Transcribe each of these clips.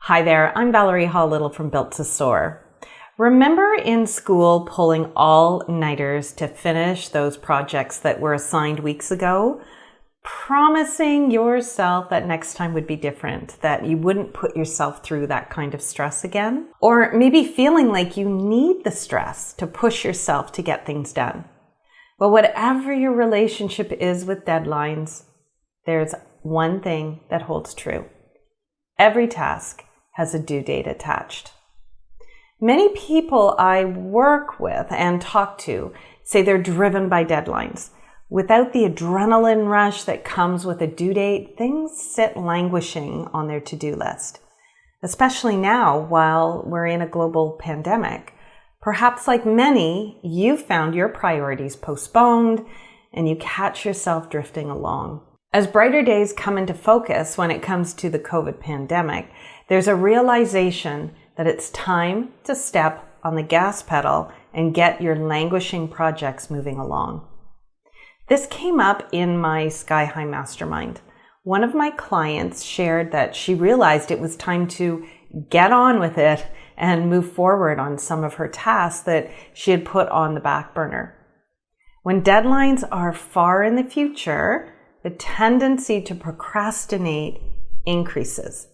Hi there, I'm Valeri Hall-Little from Built to Soar. Remember in school pulling all-nighters to finish those projects that were assigned weeks ago? Promising yourself that next time would be different, that you wouldn't put yourself through that kind of stress again? Or maybe feeling like you need the stress to push yourself to get things done. Well, whatever your relationship is with deadlines, there's one thing that holds true. Every task has a due date attached. Many people I work with and talk to say they're driven by deadlines. Without the adrenaline rush that comes with a due date, things sit languishing on their to-do list. Especially now, while we're in a global pandemic. Perhaps like many, you've found your priorities postponed and you catch yourself drifting along. As brighter days come into focus when it comes to the COVID pandemic, there's a realization that it's time to step on the gas pedal and get your languishing projects moving along. This came up in my Sky High Mastermind. One of my clients shared that she realized it was time to get on with it and move forward on some of her tasks that she had put on the back burner. When deadlines are far in the future, the tendency to procrastinate increases.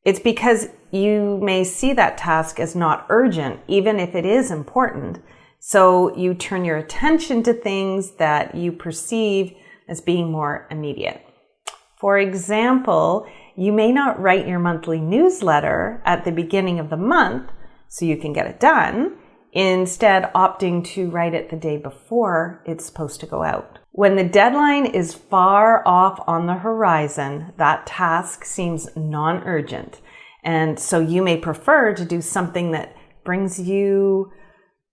It's because you may see that task as not urgent, even if it is important. So you turn your attention to things that you perceive as being more immediate. For example, you may not write your monthly newsletter at the beginning of the month so you can get it done, instead opting to write it the day before it's supposed to go out. When the deadline is far off on the horizon, that task seems non-urgent. And so you may prefer to do something that brings you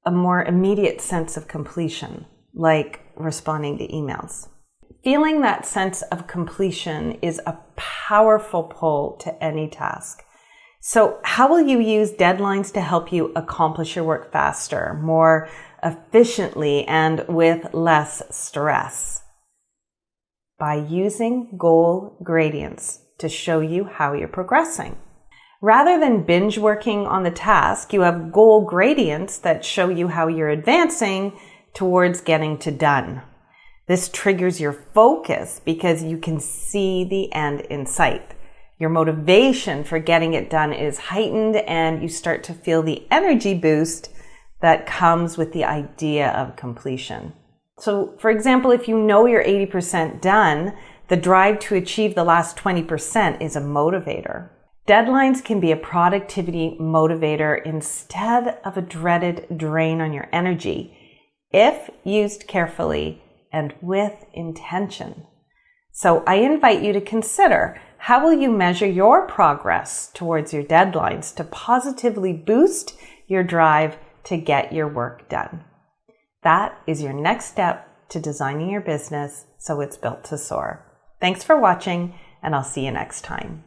a more immediate sense of completion, like responding to emails. Feeling that sense of completion is a powerful pull to any task. So how will you use deadlines to help you accomplish your work faster, more efficiently, and with less stress? By using goal gradients to show you how you're progressing. Rather than binge working on the task, you have goal gradients that show you how you're advancing towards getting to done. This triggers your focus because you can see the end in sight. Your motivation for getting it done is heightened and you start to feel the energy boost that comes with the idea of completion. So, for example, if you know you're 80% done, the drive to achieve the last 20% is a motivator. Deadlines can be a productivity motivator instead of a dreaded drain on your energy if used carefully and with intention. So I invite you to consider, how will you measure your progress towards your deadlines to positively boost your drive to get your work done? That is your next step to designing your business so it's built to soar. Thanks for watching, and I'll see you next time.